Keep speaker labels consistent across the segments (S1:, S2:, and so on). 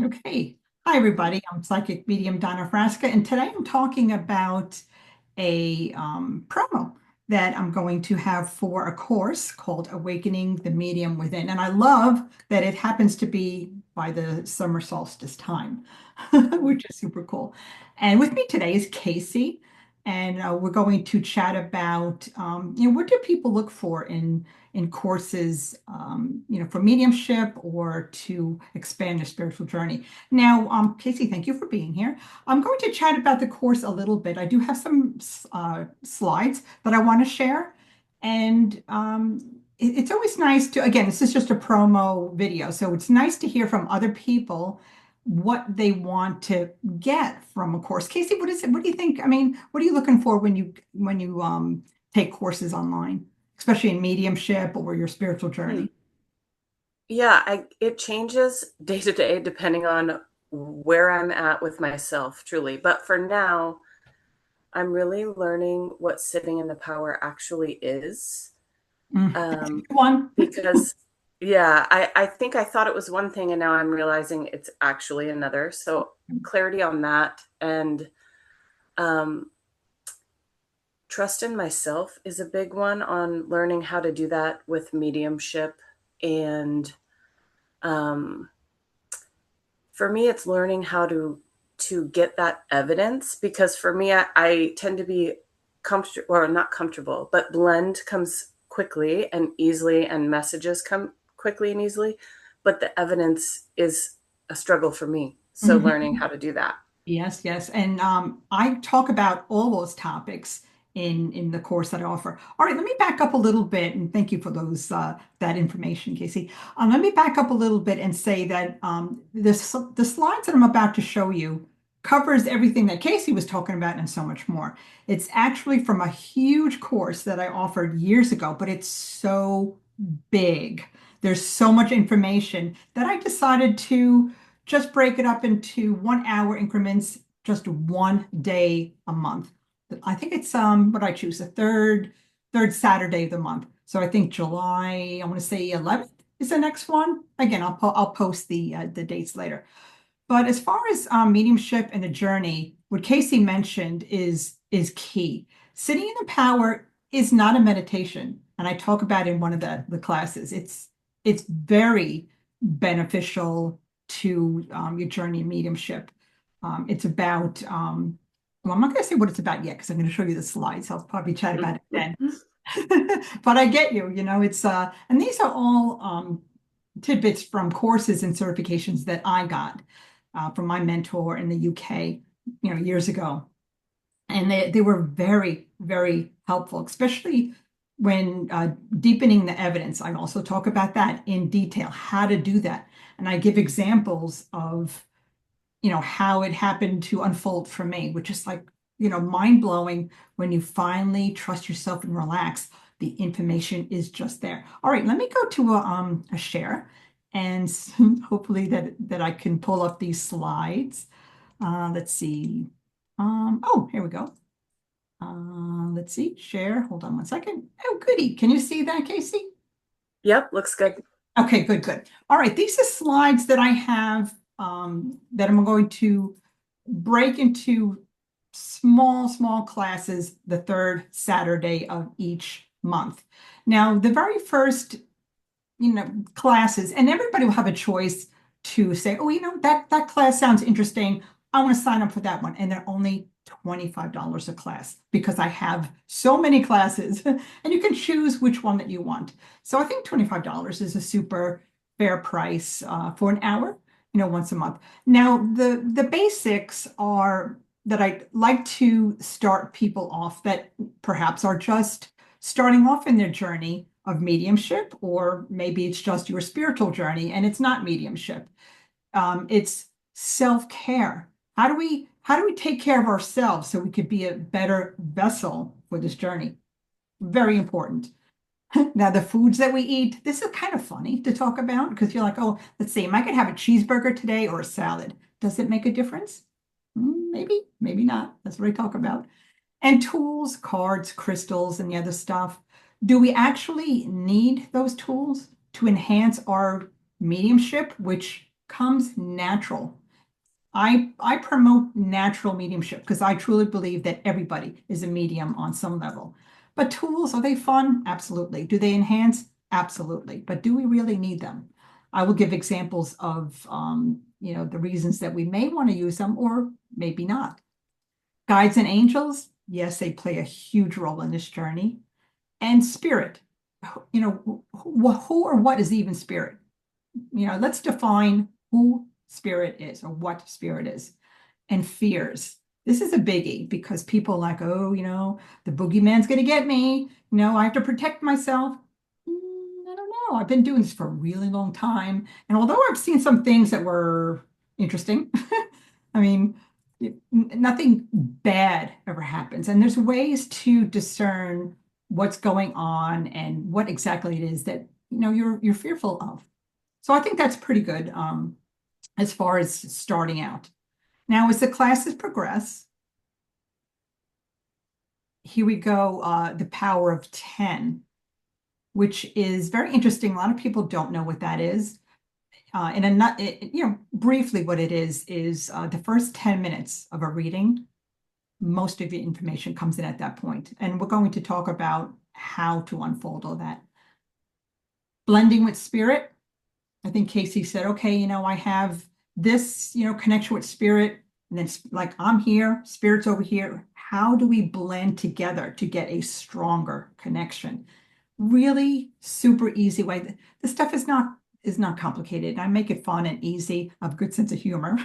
S1: Okay. Hi, everybody. I'm psychic medium Donna Frasca, and today I'm talking about a promo that I'm going to have for a course called Awakening the Medium Within. And I love that it happens to be by the summer solstice time, which is super cool. And with me today is Casey, and we're going to chat about, what do people look for in courses, for mediumship or to expand your spiritual journey. Now, Casey, thank you for being here. I'm going to chat about the course a little bit. I do have some slides that I want to share. And it's always nice to, again, this is just a promo video. So it's nice to hear from other people what they want to get from a course. Casey, what is it? What do you think? I mean, what are you looking for when you take courses online, especially in mediumship or your spiritual
S2: Hmm.
S1: journey?
S2: Yeah, it changes day to day depending on where I'm at with myself, truly. But for now, I'm really learning what sitting in the power actually is.
S1: That's a
S2: Um,
S1: good one.
S2: because yeah, I think I thought it was one thing and now I'm realizing it's actually another. So clarity on that and um, trust in myself is a big one on learning how to do that with mediumship and um for me it's learning how to get that evidence because for me I tend to be comfortable or not comfortable but blend comes quickly and easily and messages come quickly and easily but the evidence is a struggle for me so learning how to do that.
S1: Yes, yes. And I talk about all those topics in the course that I offer. All right, let me back up a little bit, and thank you for those that information, Casey. Let me back up a little bit and say that the slides that I'm about to show you covers everything that Casey was talking about and so much more. It's actually from a huge course that I offered years ago, but it's so big. There's so much information that I decided to just break it up into 1 hour increments, just one day a month. I think it's what I choose, the third Saturday of the month. So I think July, I want to say 11th is the next one. Again, I'll post the dates later. But as far as mediumship and the journey, what Casey mentioned is key. Sitting in the power is not a meditation, and I talk about it in one of the classes. It's very beneficial to your journey in mediumship. It's about well, I'm not going to say what it's about yet because I'm going to show you the slides. I'll probably chat about it then. But I get you. It's and these are all tidbits from courses and certifications that I got from my mentor in the UK, years ago. And they were very, very helpful, especially when deepening the evidence. I also talk about that in detail, how to do that. And I give examples of, how it happened to unfold for me, which is like, mind blowing when you finally trust yourself and relax. The information is just there. All right, let me go to a share and hopefully that I can pull up these slides. Let's see. Oh, here we go. Let's see, share. Hold on one second. Oh, goody. Can you see that, Casey?
S2: Yep, looks good.
S1: Okay, good, good. All right, these are slides that I have that I'm going to break into small, small classes the third Saturday of each month. Now, the very first, classes, and everybody will have a choice to say, oh, that class sounds interesting. I want to sign up for that one. And they're only $25 a class because I have so many classes and you can choose which one that you want. So I think $25 is a super fair price for an hour, once a month. Now, the basics are that I like to start people off that perhaps are just starting off in their journey of mediumship, or maybe it's just your spiritual journey and it's not mediumship. It's self-care. How do we take care of ourselves so we could be a better vessel for this journey? Very important. Now, the foods that we eat, this is kind of funny to talk about because you're like, oh, let's see, am I going to have a cheeseburger today or a salad? Does it make a difference? Maybe, maybe not. That's what I talk about. And tools, cards, crystals, and the other stuff. Do we actually need those tools to enhance our mediumship, which comes natural. I promote natural mediumship because I truly believe that everybody is a medium on some level. But tools, are they fun? Absolutely. Do they enhance? Absolutely. But do we really need them? I will give examples of the reasons that we may want to use them or maybe not. Guides and angels, yes, they play a huge role in this journey. And spirit, who or what is even spirit? Let's define who spirit is or what spirit is. And fears. This is a biggie because people are like, oh, the boogeyman's going to get me. I have to protect myself. I don't know. I've been doing this for a really long time. And although I've seen some things that were interesting, I mean, nothing bad ever happens. And there's ways to discern what's going on and what exactly it is that, you're fearful of. So I think that's pretty good as far as starting out. Now, as the classes progress, here we go, the power of 10, which is very interesting. A lot of people don't know what that is. Briefly, what it is the first 10 minutes of a reading, most of the information comes in at that point. And we're going to talk about how to unfold all that. Blending with spirit. I think Casey said, okay, I have this, connection with spirit. And then like I'm here, spirit's over here. How do we blend together to get a stronger connection? Really super easy way. This stuff is not complicated. I make it fun and easy. I have a good sense of humor.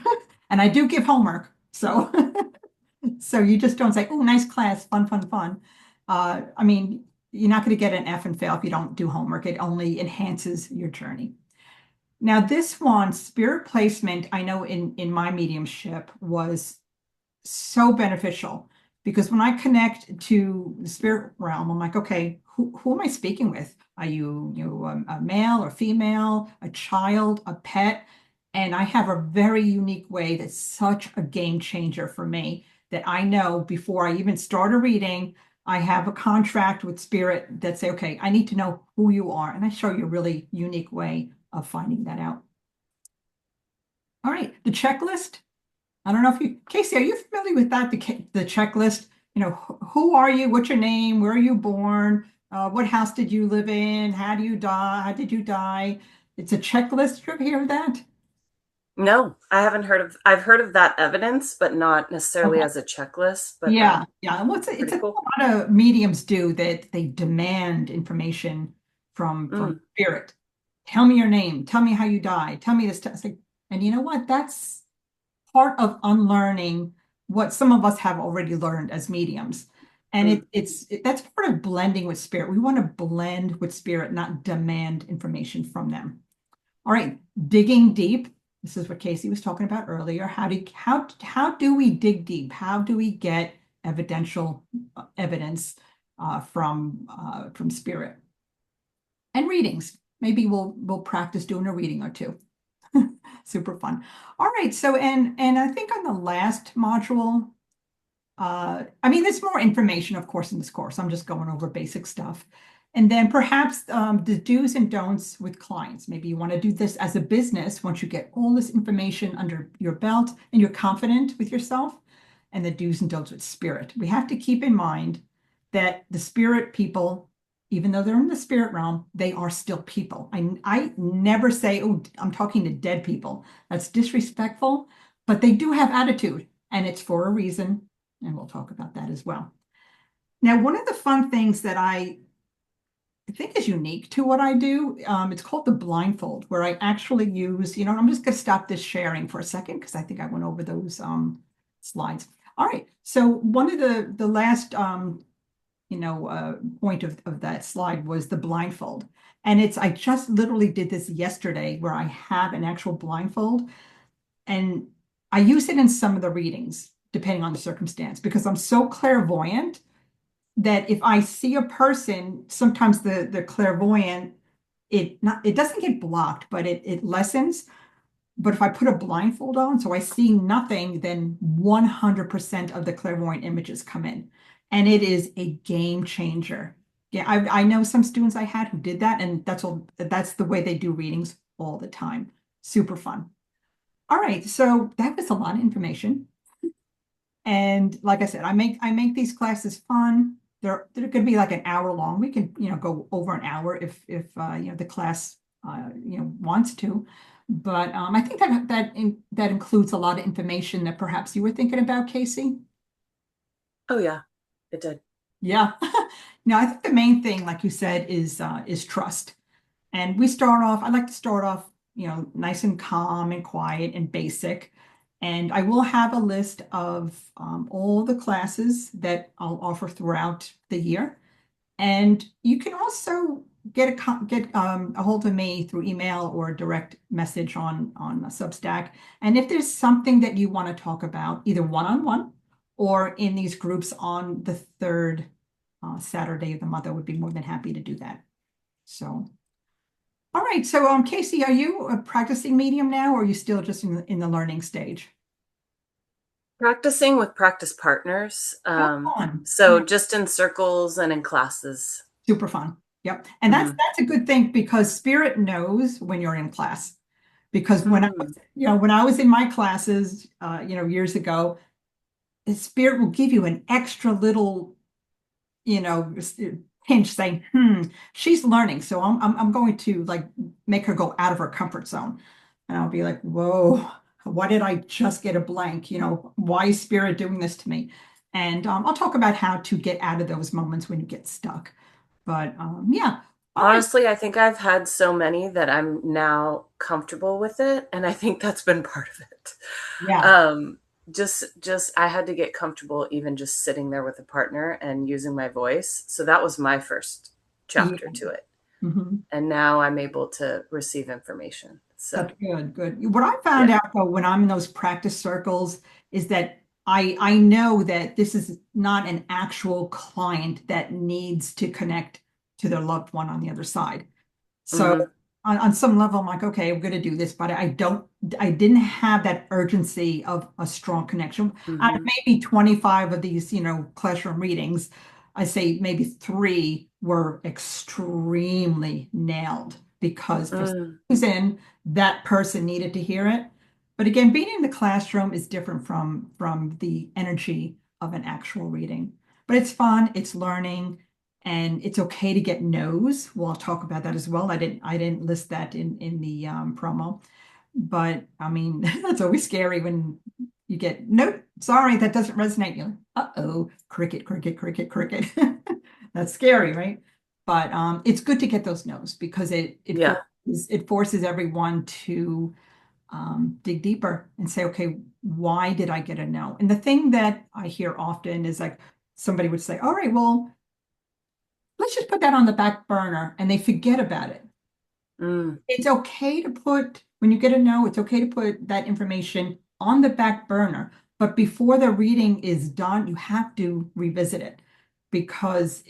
S1: And I do give homework. So so you just don't say, oh, nice class, fun, fun, fun. I mean, you're not going to get an F and fail if you don't do homework. It only enhances your journey. Now, this one, spirit placement, I know in my mediumship was so beneficial because when I connect to the spirit realm, I'm like, okay, who am I speaking with? Are you a male or female, a child, a pet? And I have a very unique way that's such a game changer for me that I know before I even start a reading, I have a contract with spirit that say, okay, I need to know who you are. And I show you a really unique way of finding that out. All right, the checklist. I don't know if Casey, are you familiar with that? The checklist, who are you? What's your name? Where are you born? What house did you live in? How do you die? How did you die? It's a checklist. You ever hear of that?
S2: No, I haven't heard of. I've heard of that evidence, but not necessarily
S1: Okay.
S2: as a checklist. But
S1: Yeah, yeah. And it's
S2: pretty
S1: a
S2: cool.
S1: lot of mediums do that they demand information from
S2: Mm,
S1: spirit. Tell me your name. Tell me how you died. Tell me this. And you know what? That's part of unlearning what some of us have already learned as mediums. And
S2: mm.
S1: that's part of blending with spirit. We want to blend with spirit, not demand information from them. All right, digging deep. This is what Casey was talking about earlier. How do we dig deep? How do we get evidential evidence from spirit? And readings. Maybe we'll practice doing a reading or two. Super fun. All right. So, and I think on the last module, I mean, there's more information, of course, in this course. I'm just going over basic stuff. And then perhaps the do's and don'ts with clients. Maybe you want to do this as a business once you get all this information under your belt and you're confident with yourself, and the do's and don'ts with spirit. We have to keep in mind that the spirit people, even though they're in the spirit realm, they are still people. I never say, oh, I'm talking to dead people. That's disrespectful, but they do have attitude, and it's for a reason. And we'll talk about that as well. Now, one of the fun things that I think is unique to what I do, it's called the blindfold, where I actually use, I'm just going to stop this sharing for a second because I think I went over those slides. All right. So one of the last point of that slide was the blindfold. And I just literally did this yesterday where I have an actual blindfold and I use it in some of the readings, depending on the circumstance, because I'm so clairvoyant that if I see a person, sometimes the clairvoyant, it doesn't get blocked, but it lessens. But if I put a blindfold on, so I see nothing, then 100% of the clairvoyant images come in. And it is a game changer. Yeah, I know some students I had who did that, and that's the way they do readings all the time. Super fun. All right, so that was a lot of information. And like I said, I make these classes fun. They're going to be like an hour long. We can, go over an hour if the class wants to. But I think that includes a lot of information that perhaps you were thinking about, Casey.
S2: Oh yeah, it did.
S1: Yeah. No, I think the main thing, like you said, is trust. And I like to start off, nice and calm and quiet and basic. And I will have a list of all the classes that I'll offer throughout the year. And you can also get a hold of me through email or direct message on a Substack. And if there's something that you want to talk about, either one-on-one or in these groups on the third Saturday of the month, I would be more than happy to do that. So. All right. So, Casey, are you a practicing medium now, or are you still just in the learning stage?
S2: Practicing with practice partners.
S1: Oh, fun.
S2: So
S1: Yeah,
S2: just in circles and in classes.
S1: super fun. Yep. And that's
S2: Hmm.
S1: that's a good thing because spirit knows when you're in class. Because
S2: Mm.
S1: when I was in my classes, years ago, the spirit will give you an extra little pinch saying, she's learning. So I'm going to like make her go out of her comfort zone. And I'll be like, whoa, why did I just get a blank? Why is spirit doing this to me? And I'll talk about how to get out of those moments when you get stuck. But yeah. All right.
S2: Honestly, I think I've had so many that I'm now comfortable with it, and I think that's been part of it.
S1: Yeah.
S2: Um, just I had to get comfortable even just sitting there with a partner and using my voice. So that was my first
S1: Yeah.
S2: chapter to it.
S1: Mhm.
S2: And now I'm able to receive information.
S1: That's
S2: So,
S1: good, good. What I found
S2: yeah.
S1: out though when I'm in those practice circles is that I know that this is not an actual client that needs to connect to their loved one on the other side. So
S2: Hmm.
S1: on some level, I'm like, okay, I'm going to do this, but I didn't have that urgency of a strong connection. Out of
S2: Hmm.
S1: maybe 25 of these, classroom readings, I say maybe three were extremely nailed because for some
S2: Mm.
S1: reason that person needed to hear it. But again, being in the classroom is different from the energy of an actual reading. But it's fun, it's learning. And it's okay to get no's. Well, I'll talk about that as well. I didn't list that in the promo, but I mean that's always scary when you get no. Sorry, that doesn't resonate. You're like, uh-oh, cricket, cricket, cricket, cricket. That's scary, right? But it's good to get those no's because
S2: Yeah.
S1: it forces everyone to dig deeper and say, okay, why did I get a no? And the thing that I hear often is like somebody would say, all right, well, let's just put that on the back burner and they forget about it.
S2: Mm.
S1: It's okay to put, when you get a no, it's okay to put that information on the back burner. But before the reading is done, you have to revisit it because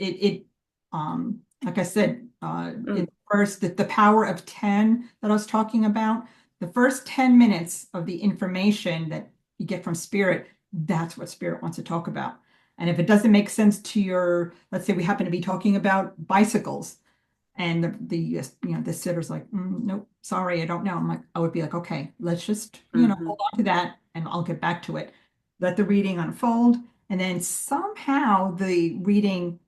S1: like I said,
S2: Mm.
S1: the power of 10 that I was talking about, the first 10 minutes of the information that you get from spirit, that's what spirit wants to talk about. And if it doesn't make sense to let's say we happen to be talking about bicycles and the sitter's like, nope, sorry, I don't know. I would be like, okay, let's just,
S2: Hmm.
S1: hold on to that and I'll get back to it. Let the reading unfold. And then somehow the reading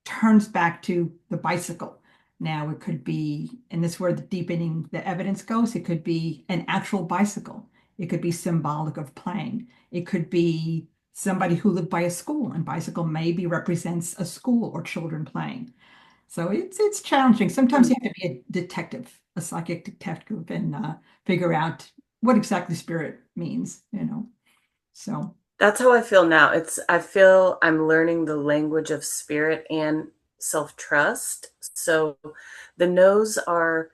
S1: turns back to the bicycle. Now it could be, and this is where the deepening the evidence goes, it could be an actual bicycle. It could be symbolic of playing. It could be somebody who lived by a school and bicycle maybe represents a school or children playing. So it's challenging. Sometimes
S2: Mm.
S1: you have to be a detective, a psychic detective, and figure out what exactly spirit means. So
S2: That's how I feel now. I feel I'm learning the language of spirit and self-trust. So the no's are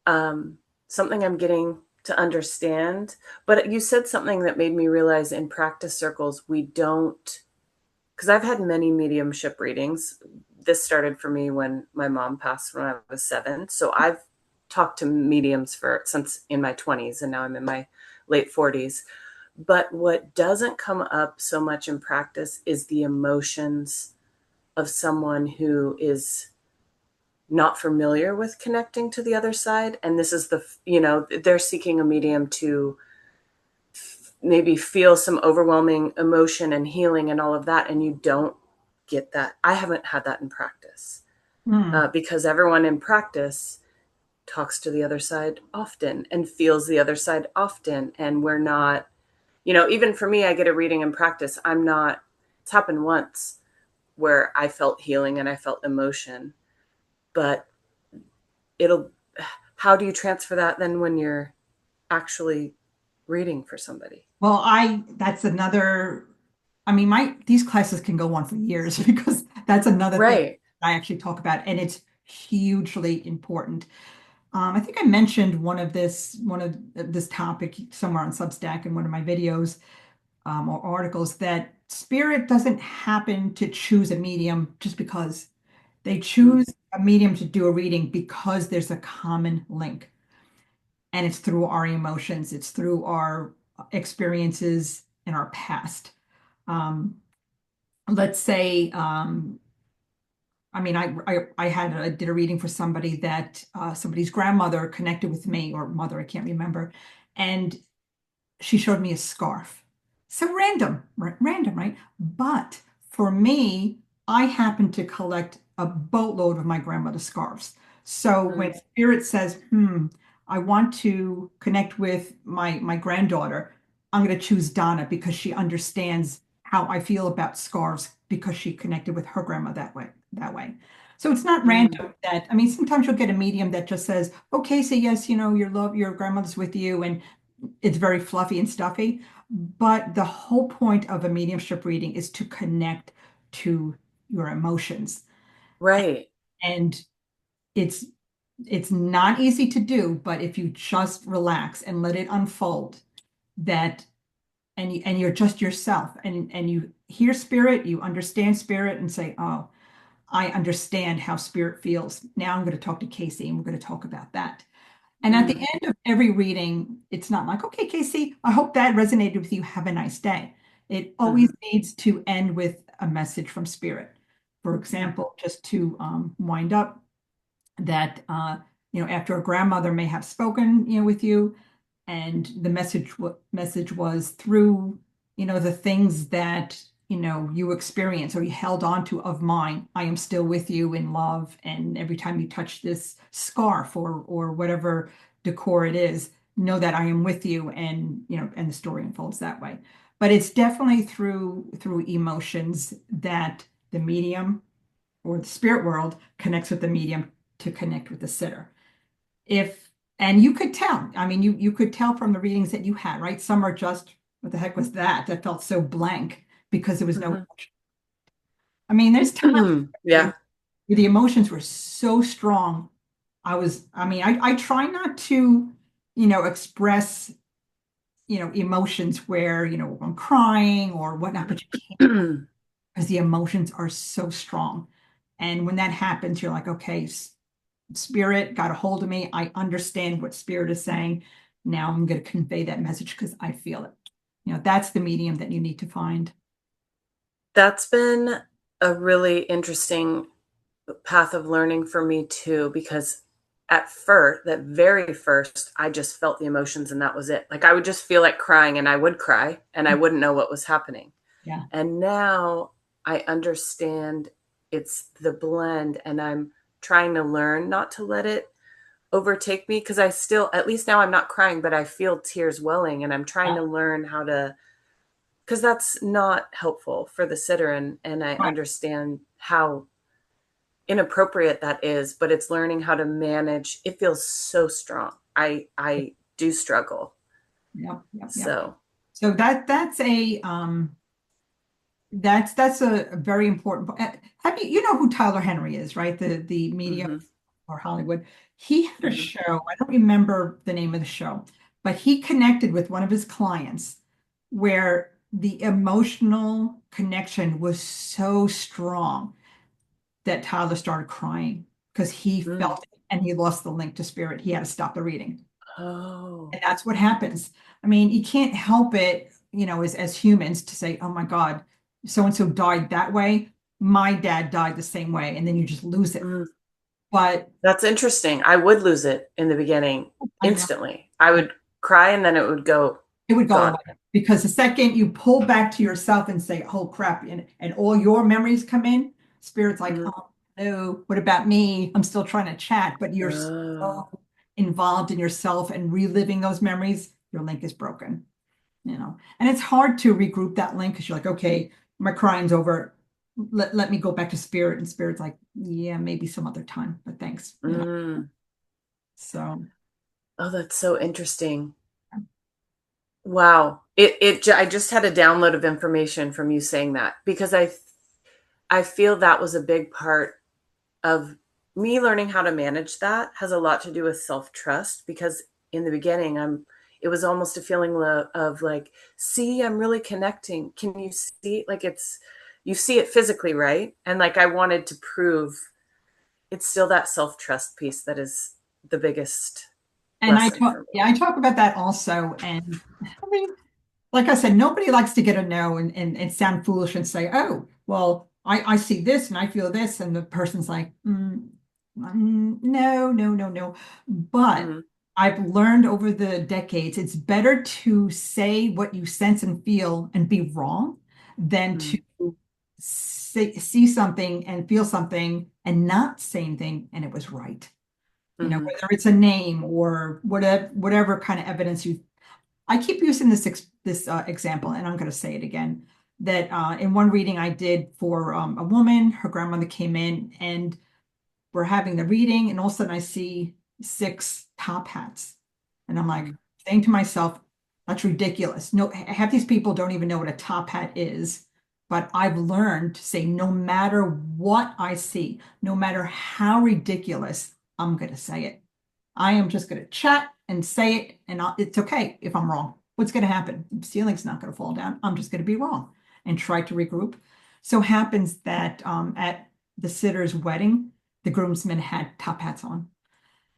S2: um, something I'm getting to understand. But you said something that made me realize in practice circles, we don't, because I've had many mediumship readings. This started for me when my mom passed when I was 7. So I've talked to mediums for since in my 20s, and now I'm in my late 40s. But what doesn't come up so much in practice is the emotions of someone who is not familiar with connecting to the other side. And this is they're seeking a medium to maybe feel some overwhelming emotion and healing and all of that, and you don't get that. I haven't had that in practice,
S1: Hmm.
S2: because everyone in practice talks to the other side often and feels the other side often. And we're not, even for me, I get a reading in practice. It's happened once where I felt healing and I felt emotion, but it'll, how do you transfer that then when you're actually reading for somebody?
S1: Well, that's another, I mean, these classes can go on for years because that's another thing
S2: Right.
S1: I actually talk about, and it's hugely important. I think I mentioned one of this topic somewhere on Substack in one of my videos, or articles, that spirit doesn't happen to choose a medium just because. They
S2: Mm.
S1: choose a medium to do a reading because there's a common link, and it's through our emotions, it's through our experiences in our past. Um, let's say, I mean, I did a reading for somebody that somebody's grandmother connected with me, or mother, I can't remember, and she showed me a scarf. So random, random, right? But for me, I happen to collect a boatload of my grandmother's scarves. So when
S2: Mm.
S1: spirit says, I want to connect with my granddaughter, I'm going to choose Donna because she understands how I feel about scarves because she connected with her grandma that way. So it's not
S2: Mm.
S1: random that, I mean, sometimes you'll get a medium that just says, okay, so yes, your grandmother's with you, and it's very fluffy and stuffy. But the whole point of a mediumship reading is to connect to your emotions.
S2: Right.
S1: And it's it's not easy to do, but if you just relax and let it unfold, that and you're just yourself, and you hear spirit, you understand spirit, and say, "Oh, I understand how spirit feels. Now I'm going to talk to Casey and we're going to talk about that." And at the
S2: Mm.
S1: end of every reading, it's not like, okay, Casey, I hope that resonated with you. Have a nice day. It always
S2: Mm.
S1: needs to end with a message from spirit. For
S2: Mm.
S1: example, just to wind up, that after a grandmother may have spoken with you, and the message was through the things that you experience or you held on to of mine. I am still with you in love, and every time you touch this scarf or whatever decor it is, know that I am with you, and and the story unfolds that way. But it's definitely through emotions that the medium or the spirit world connects with the medium to connect with the sitter. If And you could tell, I mean, you could tell from the readings that you had, right? Some are just, what the heck was that? That felt so blank because there was no
S2: Mhm.
S1: emotion. I mean, there's times
S2: Yeah.
S1: where the emotions were so strong. I mean, I try not to, express, emotions where, I'm crying or whatnot, but you can't, because the emotions are so strong. And when that happens, you're like, okay, spirit got a hold of me. I understand what spirit is saying. Now I'm going to convey that message because I feel it. That's the medium that you need to find.
S2: That's been a really interesting path of learning for me too, because at first, that very first, I just felt the emotions and that was it. Like I would just feel like crying and I would cry and I wouldn't know what was happening.
S1: Yeah.
S2: And now I understand it's the blend, and I'm trying to learn not to let it overtake me, because I still, at least now I'm not crying, but I feel tears welling, and I'm trying
S1: Yeah.
S2: to learn how to, because that's not helpful for the sitter, and I
S1: Right.
S2: understand how inappropriate that is, but it's learning how to manage. It feels so strong. I do struggle.
S1: Yep. Yep. Yep.
S2: So,
S1: So that's a very important. Have you know who Tyler Henry is, right? The medium
S2: hmm.
S1: or Hollywood. He had a
S2: Hmm.
S1: show. I don't remember the name of the show, but he connected with one of his clients where the emotional connection was so strong that Tyler started crying because he
S2: Mm.
S1: felt it and he lost the link to spirit. He had to stop the reading.
S2: Oh.
S1: And that's what happens. I mean, you can't help it, as humans, to say, oh my God, so and so died that way. My dad died the same way. And then you just lose it.
S2: Mm.
S1: But
S2: That's interesting. I would lose it in the beginning
S1: I know,
S2: instantly. I would cry and then it would go.
S1: It would go
S2: Gone.
S1: away because the second you pull back to yourself and say, "Oh crap," and all your memories come in, spirit's like,
S2: Mhm.
S1: "Oh no, what about me? I'm still trying to chat," but you're
S2: Oh.
S1: so involved in yourself and reliving those memories, your link is broken, And it's hard to regroup that link because you're like, okay, my crying's over. Let me go back to spirit, and spirit's like, yeah, maybe some other time, but thanks.
S2: Mm.
S1: So.
S2: Oh, that's so interesting. Wow. I just had a download of information from you saying that because I feel that was a big part of me learning how to manage that has a lot to do with self-trust because in the beginning it was almost a feeling of like, see, I'm really connecting. Can you see? Like you see it physically, right? And like I wanted to prove it's still that self-trust piece that is the biggest
S1: And
S2: lesson for me.
S1: yeah, I talk about that also. And I mean, like I said, nobody likes to get a no and sound foolish and say, oh, well, I see this and I feel this. And the person's like, no, no, no, no. But
S2: Mm-hmm.
S1: I've learned over the decades, it's better to say what you sense and feel and be wrong than to see something and feel something and not say anything and it was right.
S2: Mm-hmm.
S1: Whether it's a name or whatever kind of evidence I keep using this example, and I'm going to say it again. That in one reading I did for a woman, her grandmother came in, and we're having the reading, and all of a sudden I see six top hats, and I'm like
S2: Mm-hmm.
S1: saying to myself, "That's ridiculous." No, half these people don't even know what a top hat is. But I've learned to say, no matter what I see, no matter how ridiculous, I'm going to say it. I am just going to chat and say it, and it's okay if I'm wrong. What's going to happen? The ceiling's not going to fall down. I'm just going to be wrong and try to regroup. So happens that at the sitter's wedding, the groomsmen had top hats on.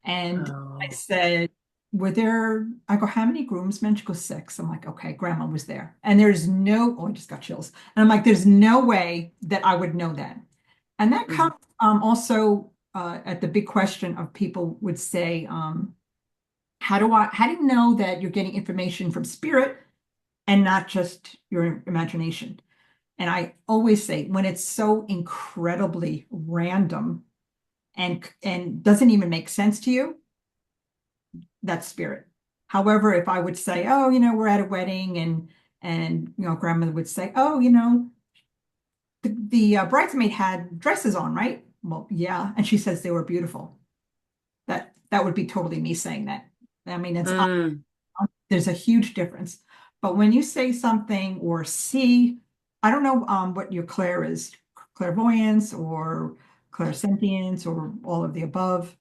S1: And I
S2: Oh.
S1: said, I go, how many groomsmen? She goes, six. I'm like, okay, grandma was there. And I just got chills. And I'm like, there's no way that I would know that. And that
S2: Mm-hmm.
S1: comes also at the big question of people would say, how do you know that you're getting information from spirit and not just your imagination? And I always say when it's so incredibly random and doesn't even make sense to you, that's spirit. However, if I would say, oh, we're at a wedding and grandmother would say, oh, the bridesmaid had dresses on, right? Well, yeah, and she says they were beautiful. That would be totally me saying that. I mean,
S2: Mm.
S1: there's a huge difference. But when you say something or see, I don't know what your clair is, clairvoyance or clairsentience or all of the above.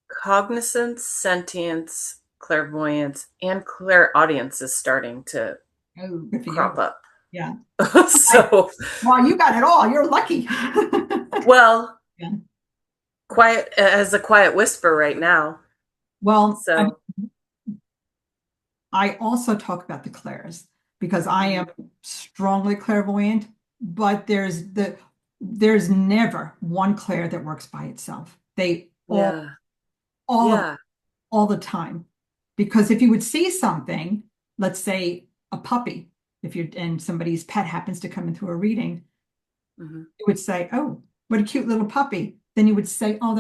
S2: Cognizance, sentience, clairvoyance, and clairaudience is starting to
S1: Oh, good for you.
S2: crop up.
S1: Yeah. I,
S2: So,
S1: well, you got it all. You're lucky.
S2: well,
S1: Yeah.
S2: quiet as a quiet whisper right now.
S1: Well,
S2: So,
S1: I also talk about the clairs because I am
S2: mhm.
S1: strongly clairvoyant, but there's never one clair that works by itself. They
S2: Yeah,
S1: all of
S2: yeah,
S1: all the time. Because if you would see something, let's say a puppy, if you're and somebody's pet happens to come into a reading,
S2: hmm,
S1: you would say, "Oh, what a cute little puppy." Then you would say, "Oh,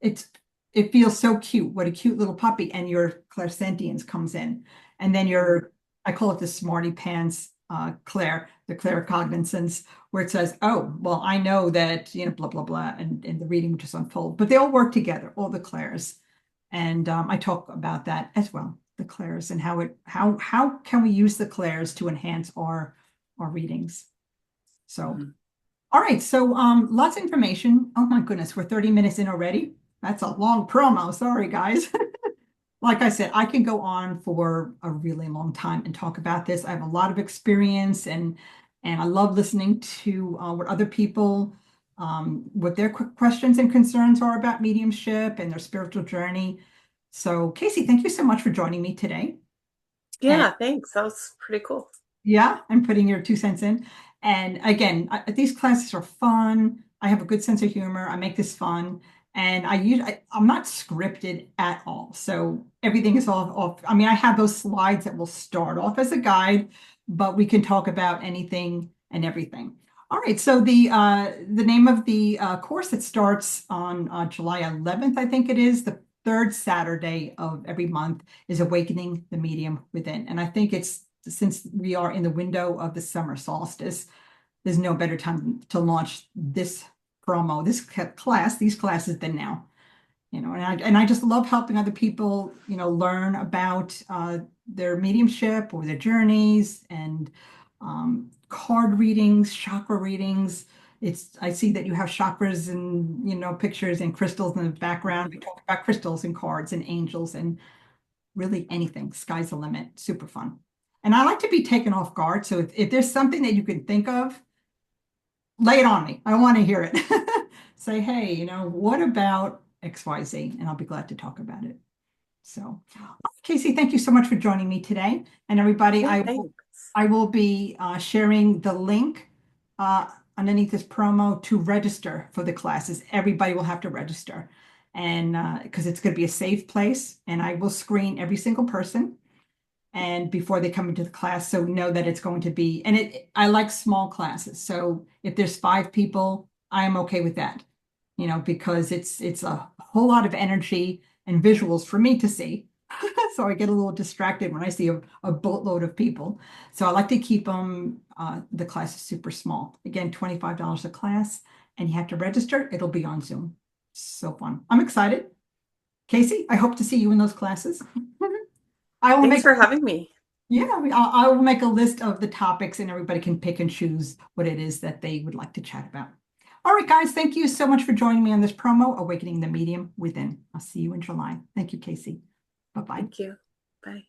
S1: it feels so cute. What a cute little puppy." And your clairsentience comes in. And then
S2: hmm,
S1: I call it the smarty pants the claircognizance, where it says, "Oh, well, I know that, blah, blah, blah," and the reading would just unfold. But they all work together, all the clairs. And I talk about that as well, the clairs and how can we use the clairs to enhance our readings. So
S2: hmm.
S1: all right, so lots of information. Oh my goodness, we're 30 minutes in already. That's a long promo. Sorry, guys. Like I said, I can go on for a really long time and talk about this. I have a lot of experience and I love listening to what other people what their questions and concerns are about mediumship and their spiritual journey. So, Casey, thank you so much for joining me today. And
S2: Yeah, thanks. That was pretty cool.
S1: yeah, I'm putting your 2 cents in. And again, these classes are fun. I have a good sense of humor. I make this fun. And I'm not scripted at all. So everything is off. I mean, I have those slides that will start off as a guide, but we can talk about anything and everything. All right, so the name of the course that starts on July 11th, I think it is, the third Saturday of every month, is Awakening the Medium Within. And I think it's since we are in the window of the summer solstice, there's no better time to launch this promo, these classes than now. And I just love helping other people, learn about their mediumship or their journeys and card readings, chakra readings. I see that you have chakras and pictures and crystals in the background. We talk about crystals and cards and angels and really anything. Sky's the limit. Super fun. And I like to be taken off guard. So if there's something that you can think of, lay it on me. I want to hear it. Say, hey, what about XYZ? And I'll be glad to talk about it. So, Casey, thank you so much for joining me today. And everybody,
S2: Yeah,
S1: I will be sharing the link underneath this promo to register for the classes. Everybody will have to register. And because it's going to be a safe place, and I will screen every single person and before they come into the class, so know that it's going to be, and I like small classes. So if there's 5 people, I am okay with that, because it's a whole lot of energy and visuals for me to see. So I get a little distracted when I see a boatload of people. So I like to keep the classes super small. Again, $25 a class, and you have to register. It'll be on Zoom. So fun. I'm excited. Casey, I hope to see you in those classes. I will
S2: thanks
S1: make
S2: for having me.
S1: Yeah, I will make a list of the topics and everybody can pick and choose what it is that they would like to chat about. All right, guys, thank you so much for joining me on this promo, Awakening the Medium Within. I'll see you in July. Thank you, Casey. Bye-bye.
S2: Thank you. Bye.